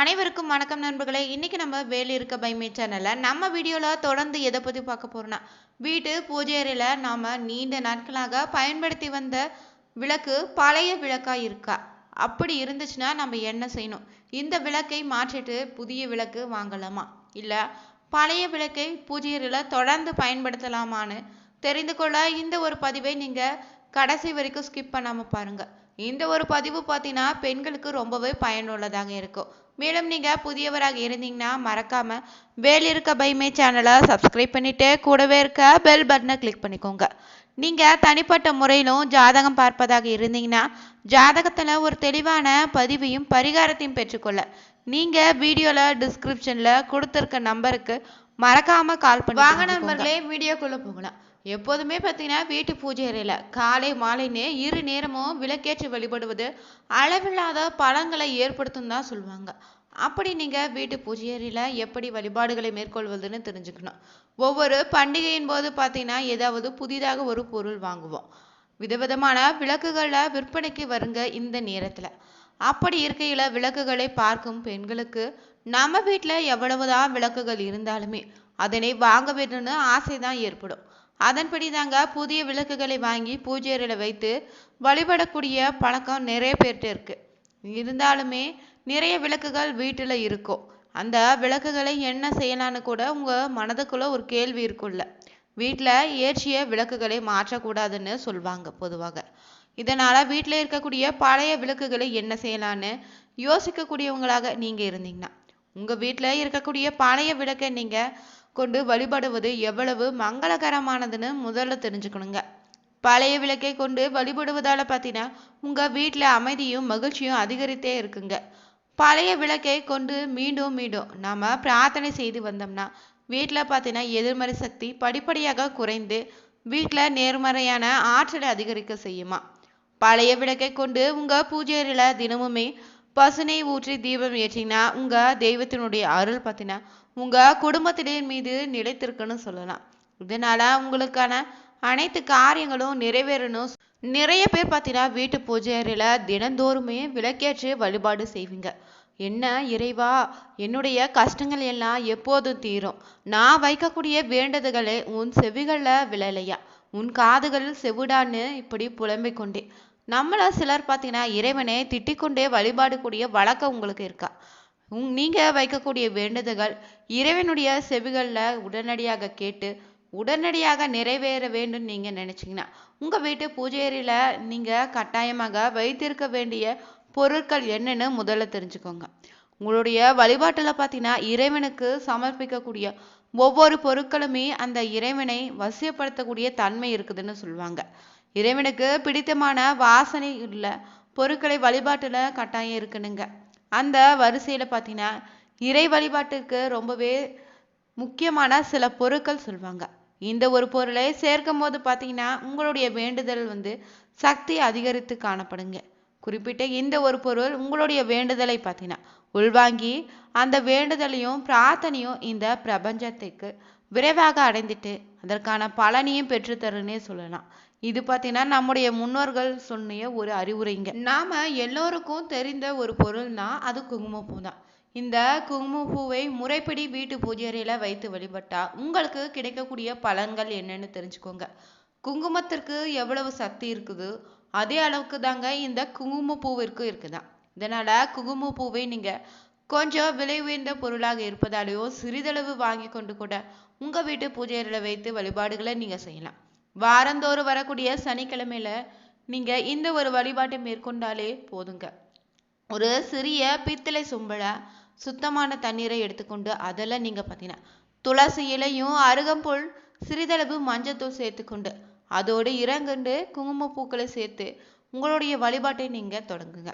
அனைவருக்கும் வணக்கம் நண்பர்களே. இன்னைக்கு நம்ம வேலி இருக்க பைமே சேனல்ல நம்ம வீடியோல தொடர்ந்து எதை பத்தி பார்க்க போறோம்னா, வீட்டு பூஜை அறையில நாம நீண்ட நாட்களாக பயன்படுத்தி வந்த விளக்கு பழைய விளக்கா இருக்கா? அப்படி இருந்துச்சுன்னா நம்ம என்ன செய்யணும்? இந்த விளக்கை மாற்றிட்டு புதிய விளக்கு வாங்கலாமா? இல்ல பழைய விளக்கை பூஜை அறையில தொடர்ந்து பயன்படுத்தலாமான்னு தெரிந்து கொள்ள இந்த ஒரு பதிவை நீங்க கடைசி வரைக்கும் ஸ்கிப் பண்ணாம பாருங்க. இந்த ஒரு பதிவு பார்த்தீங்கன்னா பெண்களுக்கு ரொம்பவே பயனுள்ளதாக இருக்கும். மேலும் நீங்க புதியவராக இருந்தீங்கன்னா மறக்காம வேல் இருக்க பைமே சேனலை சப்ஸ்கிரைப் பண்ணிட்டு கூடவே இருக்க பெல் பட்டனை கிளிக் பண்ணிக்கோங்க. நீங்க தனிப்பட்ட முறையிலும் ஜாதகம் பார்ப்பதாக இருந்தீங்கன்னா ஜாதகத்துல ஒரு தெளிவான பதிவையும் பரிகாரத்தையும் பெற்றுக்கொள்ள நீங்க வீடியோல டிஸ்கிரிப்ஷன்ல கொடுத்திருக்க நம்பருக்கு மறக்காம கால் பண்ணி வாங்க நண்பர்களே. வீடியோக்குள்ள போகலாம். எப்போதுமே பார்த்தீங்கன்னா வீட்டு பூஜை அறையில் காலை மாலைன்னு இரு நேரமும் விளக்கேற்றி வழிபடுவது அளவில்லாத பலன்களை ஏற்படுத்தும் தான் சொல்லுவாங்க. அப்படி நீங்கள் வீட்டு பூஜை அறையில் எப்படி வழிபாடுகளை மேற்கொள்வதுன்னு தெரிஞ்சுக்கணும். ஒவ்வொரு பண்டிகையின் போது பார்த்தீங்கன்னா ஏதாவது புதிதாக ஒரு பொருள் வாங்குவோம். விதவிதமான விளக்குகளை விற்பனைக்கு வருங்க இந்த நேரத்தில். அப்படி இருக்கையில் விளக்குகளை பார்க்கும் பெண்களுக்கு நம்ம வீட்டில் எவ்வளவுதான் விளக்குகள் இருந்தாலுமே அதனை வாங்க வேண்டும்னு ஆசை தான் ஏற்படும். அதன்படி தாங்க புதிய விளக்குகளை வாங்கி பூஜை அறையில் வைத்து வழிபடக்கூடிய பழக்கம் நிறைய பேர்கிட்ட இருக்கு. இருந்தாலுமே நிறைய விளக்குகள் வீட்டில் இருக்கும். அந்த விளக்குகளை என்ன செய்யலான்னு கூட உங்கள் மனதுக்குள்ள ஒரு கேள்வி இருக்கும்ல. வீட்டில் ஏற்றிய விளக்குகளை மாற்றக்கூடாதுன்னு சொல்லுவாங்க பொதுவாக. இதனால் வீட்டில் இருக்கக்கூடிய பழைய விளக்குகளை என்ன செய்யலான்னு யோசிக்கக்கூடியவங்களாக நீங்கள் இருந்தீங்கன்னா உங்கள் வீட்டில் இருக்கக்கூடிய பழைய விளக்கை நீங்கள் கொண்டு வழிபடுவது எவ்வளவு மங்களகரமானதுன்னு முதல்ல தெரிஞ்சுக்கணுங்க. பழைய விளக்கை கொண்டு வழிபடுவதால பார்த்தீங்கன்னா உங்க வீட்டில் அமைதியும் மகிழ்ச்சியும் அதிகரித்தே இருக்குங்க. பழைய விளக்கை கொண்டு மீண்டும் மீண்டும் நாம பிரார்த்தனை செய்து வந்தோம்னா வீட்டில் பார்த்தீங்கன்னா எதிர்மறை சக்தி படிப்படியாக குறைந்து வீட்டில் நேர்மறையான ஆற்றலை அதிகரிக்க செய்யுமா. பழைய விளக்கை கொண்டு உங்க பூஜை அறையில தினமுமே பசுனை ஊற்றி தீபம் ஏற்றிங்கன்னா உங்க தெய்வத்தினுடைய அருள் பார்த்தீங்கன்னா உங்க குடும்பத்தினர் மீது நிலைத்திருக்குன்னு சொல்லலாம். இதனால உங்களுக்கான அனைத்து காரியங்களும் நிறைவேறணும். நிறைய பேர் பார்த்தீங்கன்னா வீட்டு பூஜை அறையில தினந்தோறுமே விளக்கேற்றி வழிபாடு செய்வீங்க. என்ன இறைவா, என்னுடைய கஷ்டங்கள் எல்லாம் எப்போதும் தீரும், நான் வைக்கக்கூடிய வேண்டுதல்களை உன் செவிகளில் விழலையா, உன் காதுகளில் செவிடான்னு இப்படி புலம்பிக் கொண்டே நம்மள சிலர் பார்த்தீங்கன்னா இறைவனை திட்டிக்கொண்டே வழிபாடு கூடிய வழக்கம் உங்களுக்கு இருக்கா? நீங்க வைக்கக்கூடிய வேண்டுதல்கள் இறைவனுடைய செவிகளில் உடனடியாக கேட்டு உடனடியாக நிறைவேற வேண்டும் நீங்க நினைச்சீங்கன்னா உங்க வீட்டு பூஜை அறையில நீங்க கட்டாயமாக வைத்திருக்க வேண்டிய பொருட்கள் என்னன்னு முதல்ல தெரிஞ்சுக்கோங்க. உங்களுடைய வழிபாட்டுல பார்த்தீங்கன்னா இறைவனுக்கு சமர்ப்பிக்கக்கூடிய ஒவ்வொரு பொருட்களுமே அந்த இறைவனை வசியப்படுத்தக்கூடிய தன்மை இருக்குதுன்னு சொல்லுவாங்க. இறைவனுக்கு பிடித்தமான வாசனை உள்ள பொருட்களை வழிபாட்டுல கட்டாயம் இருக்குனுங்க. அந்த வரிசையில் பார்த்தீங்கன்னா இறை வழிபாட்டுக்கு ரொம்பவே முக்கியமான சில பொருட்கள் சொல்லுவாங்க. இந்த ஒரு பொருளை சேர்க்கும் போது பார்த்தீங்கன்னா உங்களுடைய வேண்டுதல் சக்தி அதிகரித்து காணப்படுங்க. குறிப்பிட்ட இந்த ஒரு பொருள் உங்களுடைய வேண்டுதலை பார்த்தீங்கன்னா உள்வாங்கி அந்த வேண்டுதலையும் பிரார்த்தனையும் இந்த பிரபஞ்சத்துக்கு விரைவாக அடைந்துட்டு அதற்கான பலனையும் பெற்றுத்தருன்னே சொல்லலாம். இது பார்த்தீங்கன்னா நம்முடைய முன்னோர்கள் சொன்னிய ஒரு அறிவுரைங்க. நாம எல்லோருக்கும் தெரிந்த ஒரு பொருள்னா அது குங்குமப்பூ தான். இந்த குங்குமப்பூவை முறைப்படி வீட்டு பூஜை அறையில வைத்து வழிபட்டா உங்களுக்கு கிடைக்கக்கூடிய பலன்கள் என்னன்னு தெரிஞ்சுக்கோங்க. குங்குமத்திற்கு எவ்வளவு சக்தி இருக்குது அதே அளவுக்கு தாங்க இந்த குங்குமப்பூவிற்கு இருக்குதான். இதனால குங்குமப்பூவை நீங்க கொஞ்சம் விலை உயர்ந்த பொருளாக இருப்பதாலேயோ சிறிதளவு வாங்கி கொண்டு கூட உங்க வீட்டு பூஜை அறையில வைத்து வழிபாடுகளை நீங்க செய்யலாம். வாரந்தோறும் வரக்கூடிய சனிக்கிழமையில நீங்க இந்த ஒரு வழிபாட்டை மேற்கொண்டாலே போதுங்க. ஒரு சிறிய பித்தளை சொம்பல சுத்தமான தண்ணீரை எடுத்துக்கொண்டு அதில் நீங்க பார்த்தீங்கன்னா துளசி இலையும் அருகம்புல் சிறிதளவு மஞ்சத்தூள் சேர்த்துக்கொண்டு அதோடு இறங்குண்டு குங்குமப்பூக்களை சேர்த்து உங்களுடைய வழிபாட்டை நீங்க தொடங்குங்க.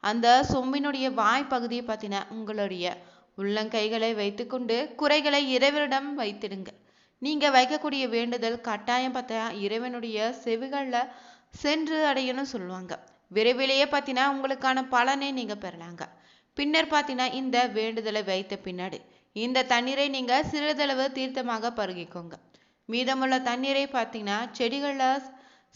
அந்த சொம்பினுடைய வாய்ப்பகுதியை பார்த்தீங்கன்னா உங்களுடைய உள்ளங்கைகளை வைத்துக்கொண்டு குறைகளை இறைவனிடம் வைத்திடுங்க. நீங்க வைக்கக்கூடிய வேண்டுதல் கட்டாயம் பார்த்தா இறைவனுடைய செவிகளில் சென்று அடையணும் சொல்லுவாங்க. விரைவிலேயே பார்த்தீங்கன்னா உங்களுக்கான பலனை நீங்க பெறலாங்க. பின்னர் பார்த்தீங்கன்னா இந்த வேண்டுதலை வைத்த பின்னாடி இந்த தண்ணீரை நீங்க சிறிதளவு தீர்த்தமாக பருகிக்கோங்க. மீதமுள்ள தண்ணீரை பார்த்தீங்கன்னா செடிகளில்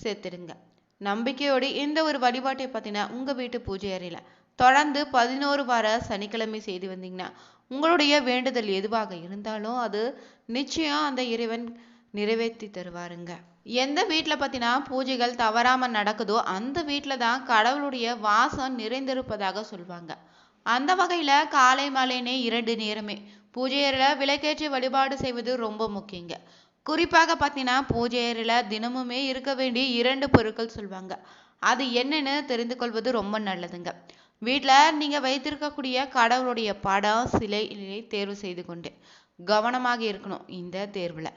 சேர்த்துடுங்க. நம்பிக்கையோடு இந்த ஒரு வழிபாட்டை பார்த்தீங்கன்னா உங்க வீட்டு பூஜை அறையில தொடர்ந்து 11 வார சனிக்கிழமை செய்து வந்தீங்கன்னா உங்களுடைய வேண்டுதல் எதுவாக இருந்தாலும் அது நிச்சயம் அந்த இறைவன் நிறைவேற்றி தருவாருங்க. எந்த வீட்டில் பார்த்தீங்கன்னா பூஜைகள் தவறாமல் நடக்குதோ அந்த வீட்டில் தான் கடவுளுடைய வாசம் நிறைந்திருப்பதாக சொல்லுவாங்க. அந்த வகையில் காலை மாலைனே 2 நேரமே பூஜை அறையில் விளக்கேற்றி வழிபாடு செய்வது ரொம்ப முக்கியங்க. குறிப்பாக பார்த்தீங்கன்னா பூஜை அறையில் தினமுமே இருக்க வேண்டிய 2 பொருட்கள் சொல்லுவாங்க. அது என்னன்னு தெரிந்து கொள்வது ரொம்ப நல்லதுங்க. வீட்டில் நீங்கள் வைத்திருக்கக்கூடிய கடவுளுடைய படம் சிலையை தேர்வு செய்து கொண்டு கவனமாக இருக்கணும். இந்த தேர்வில்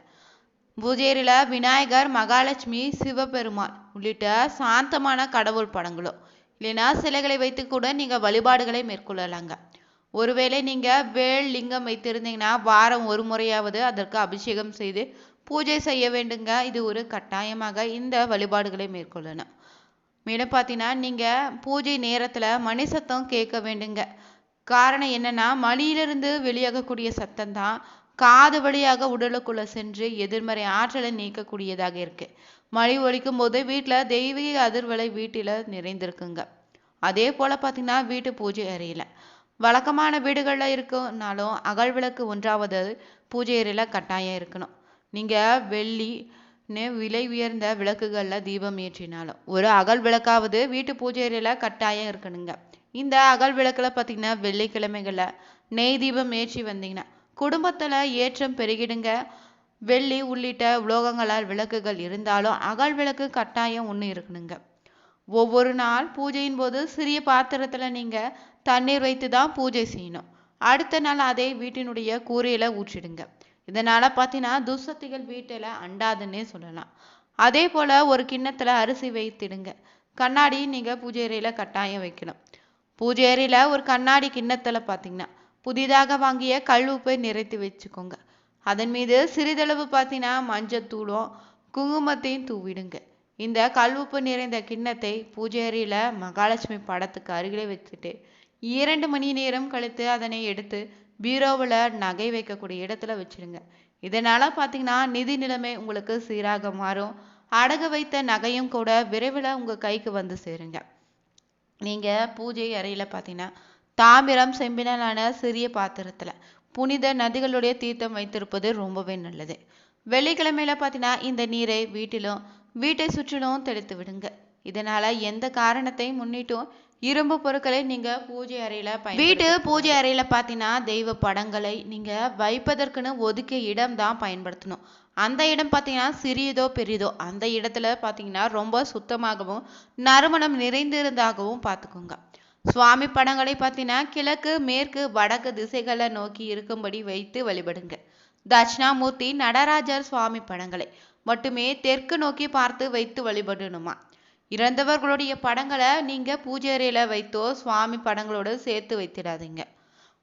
பூஜையில் விநாயகர், மகாலட்சுமி, சிவபெருமான் உள்ளிட்ட சாந்தமான கடவுள் படங்களோ இல்லைன்னா சிலைகளை வைத்து கூட நீங்கள் வழிபாடுகளை மேற்கொள்ளலாங்க. ஒருவேளை நீங்கள் வேல் லிங்கம் வைத்திருந்தீங்கன்னா வாரம் ஒரு முறையாவது அதற்கு அபிஷேகம் செய்து பூஜை செய்ய வேண்டுங்க. இது ஒரு கட்டாயமாக இந்த வழிபாடுகளை மேற்கொள்ளணும். மேலும் பார்த்தீங்கன்னா நீங்கள் பூஜை நேரத்தில் மணி சத்தம் கேட்க வேண்டுங்க. காரணம் என்னன்னா மணியிலிருந்து வெளியாகக்கூடிய சத்தம் தான் காது வழியாக உடலுக்குள்ள சென்று எதிர்மறை ஆற்றலை நீக்கக்கூடியதாக இருக்கு. மணி ஒலிக்கும் போது வீட்டில் தெய்வீக அதிர்வலை வீட்டில் நிறைந்திருக்குங்க. அதே போல பார்த்தீங்கன்னா வீட்டு பூஜை அறையில் வழக்கமான வீடுகளில் இருக்குனாலும் அகல் விளக்கு ஒன்றாவது பூஜை அறையில் கட்டாயம் இருக்கணும். நீங்கள் வெள்ளி விலை உயர்ந்த விளக்குகளில் தீபம் ஏற்றினாலும் ஒரு அகல் விளக்காவது வீட்டு பூஜை அறையில் கட்டாயம் இருக்கணுங்க. இந்த அகல் விளக்கில் பார்த்தீங்கன்னா வெள்ளிக்கிழமைகளில் நெய் தீபம் ஏற்றி வந்தீங்கன்னா குடும்பத்தில் ஏற்றம் பெருகிடுங்க. வெள்ளி உள்ளிட்ட உலோகங்களால் விளக்குகள் இருந்தாலும் அகல் விளக்கு கட்டாயம் ஒன்று இருக்கணுங்க. ஒவ்வொரு நாள் பூஜையின் போது சிறிய பாத்திரத்தில் நீங்கள் தண்ணீர் வைத்து தான் பூஜை செய்யணும். அடுத்த நாள் அதை வீட்டினுடைய கூரையில் ஊற்றிடுங்க. இதனால் பார்த்தீங்கன்னா துசக்திகள் வீட்டில் அண்டாதுன்னே சொல்லலாம். அதே போல் ஒரு கிண்ணத்தில் அரிசி வைத்திடுங்க. கண்ணாடி நீங்கள் பூஜை அறையில் கட்டாயம் வைக்கணும். பூஜை அறையில் ஒரு கண்ணாடி கிண்ணத்தில் பார்த்தீங்கன்னா புதிதாக வாங்கிய கல் உப்பை நிறைத்து வச்சுக்கோங்க. அதன் மீது சிறிதளவு பார்த்தீங்கன்னா மஞ்சத்தூளும் குங்குமத்தையும் தூவிடுங்க. இந்த கல் உப்பு நிறைந்த கிண்ணத்தை பூஜை அறையில் மகாலட்சுமி படத்துக்கு அருகிலே வச்சுட்டு 2 மணி நேரம் கழித்து அதனை எடுத்து பீரோவில் நகை வைக்கக்கூடிய இடத்துல வச்சிடுங்க. இதனால் பார்த்தீங்கன்னா நிதி நிலைமை உங்களுக்கு சீராக மாறும். அடகு வைத்த நகையும் கூட விரைவில் உங்கள் கைக்கு வந்து சேருங்க. நீங்கள் பூஜை அறையில் பார்த்தீங்கன்னா தாமிரம், செம்பினாலான சிறிய பாத்திரத்தில் புனித நதிகளுடைய தீர்த்தம் வைத்திருப்பது ரொம்பவே நல்லது. வெள்ளிக்கிழமையில பார்த்தீங்கன்னா இந்த நீரை வீட்டை சுற்றிலும் தெளித்து விடுங்க. இதனால எந்த காரணத்தை முன்னிட்டும் இரும்பு பொருட்களை நீங்க பூஜை அறையில வீட்டு பூஜை அறையில பார்த்தீங்கன்னா தெய்வ படங்களை நீங்க வைப்பதற்குன்னு ஒதுக்கிய இடம் தான் பயன்படுத்தணும். அந்த இடம் பார்த்தீங்கன்னா சிறியதோ பெரியதோ அந்த இடத்துல பார்த்தீங்கன்னா ரொம்ப சுத்தமாகவும் நறுமணம் நிறைந்திருந்தாகவும் பார்த்துக்கோங்க. சுவாமி படங்களை பார்த்தீங்கன்னா கிழக்கு, மேற்கு, வடக்கு திசைகளை நோக்கி இருக்கும்படி வைத்து வழிபடுங்க. தட்சிணாமூர்த்தி, நடராஜர் சுவாமி படங்களை மட்டுமே தெற்கு நோக்கி பார்த்து வைத்து வழிபடணுமா. இறந்தவர்களுடைய படங்களை நீங்க பூஜை அறையில வைத்தோ சுவாமி படங்களோடு சேர்த்து வைத்திடாதீங்க.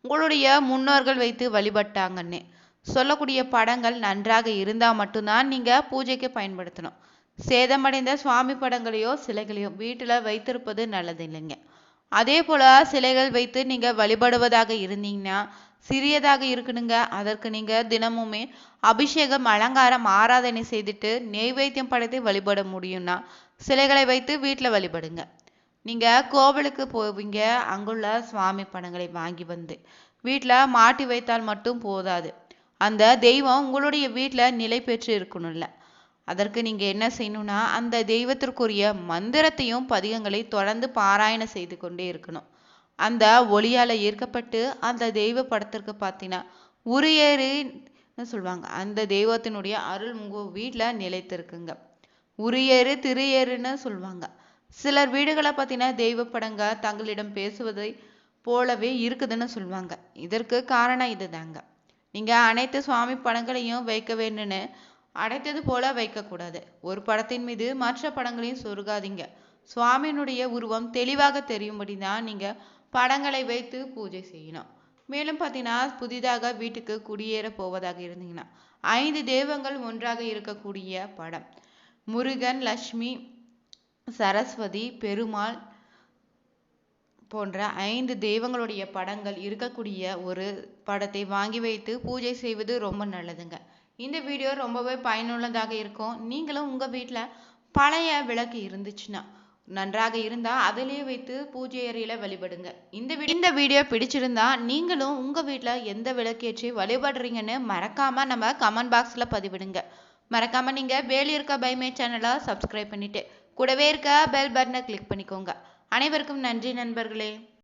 உங்களுடைய முன்னோர்கள் வைத்து வழிபட்டாங்கன்னு சொல்லக்கூடிய படங்கள் நன்றாக இருந்தா மட்டும்தான் நீங்க பூஜைக்கு பயன்படுத்தணும். சேதமடைந்த சுவாமி படங்களையோ சிலைகளையோ வீட்டுல வைத்திருப்பது நல்லது இல்லைங்க. அதே போல சிலைகள் வைத்து நீங்க வழிபடுவதாக இருந்தீங்கன்னா சிறியதாக இருக்கணுங்க. அதற்கு நீங்க தினமுமே அபிஷேகம், அலங்காரம், ஆராதனை செய்துட்டு நெய்வேத்தியம் படைத்து வழிபட முடியும்னா சிலைகளை வைத்து வீட்டில் வழிபடுங்க. நீங்க கோவிலுக்கு போவீங்க, அங்குள்ள சுவாமி படங்களை வாங்கி வந்து வீட்டில் மாட்டி வைத்தால் மட்டும் போதாது. அந்த தெய்வம் உங்களுடைய வீட்டில் நிலை பெற்று இருக்கணும்ல. அதற்கு நீங்க என்ன செய்யணும்னா அந்த தெய்வத்திற்குரிய மந்திரத்தையும் பதிகங்களை தொடர்ந்து பாராயணம் செய்து கொண்டே இருக்கணும். அந்த ஒளியால ஈர்க்கப்பட்டு அந்த தெய்வ படத்திற்கு பார்த்தீங்கன்னா உரியேறுன்னு சொல்லுவாங்க. அந்த தெய்வத்தினுடைய அருள் உங்க வீட்டில் நிலைத்திருக்குங்க. உரியேறு, திரியேறுன்னு சொல்லுவாங்க. சிலர் வீடுகளை பார்த்தீங்கன்னா தெய்வ படங்க தங்களிடம் பேசுவதை போலவே இருக்குதுன்னு சொல்லுவாங்க. இதற்கு காரணம் இதுதாங்க. நீங்க அனைத்து சுவாமி படங்களையும் வைக்க வேண்டும்னு அடைத்தது போல வைக்கக்கூடாது. ஒரு படத்தின் மீது மற்ற படங்களையும் சொருகாதீங்க. சுவாமியினுடைய உருவம் தெளிவாக தெரியும்படி தான் நீங்க படங்களை வைத்து பூஜை செய்யணும். மேலும் பார்த்தீங்கன்னா புதிதாக வீட்டுக்கு குடியேற போவதாக இருந்தீங்கன்னா 5 தெய்வங்கள் ஒன்றாக இருக்கக்கூடிய படம், முருகன், லட்சுமி, சரஸ்வதி, பெருமாள் போன்ற 5 தெய்வங்களுடைய படங்கள் இருக்கக்கூடிய ஒரு படத்தை வாங்கி வைத்து பூஜை செய்வது ரொம்ப நல்லதுங்க. இந்த வீடியோ ரொம்பவே பயனுள்ளதாக இருக்கும். நீங்களும் உங்க வீட்டில் பழைய விளக்கு இருந்துச்சுன்னா நன்றாக இருந்தால் அதிலேயே வைத்து பூஜை அறையில் வழிபடுங்க. இந்த வீடியோ பிடிச்சிருந்தா நீங்களும் உங்கள் வீட்டில் எந்த விளக்கேற்றி வழிபடுறீங்கன்னு மறக்காமல் நம்ம கமெண்ட் பாக்ஸில் பதிவிடுங்க. மறக்காமல் நீங்கள் வேலி இருக்க பைமே சேனலை சப்ஸ்கிரைப் பண்ணிவிட்டு கூடவே இருக்க பெல் பட்டனை கிளிக் பண்ணிக்கோங்க. அனைவருக்கும் நன்றி நண்பர்களே.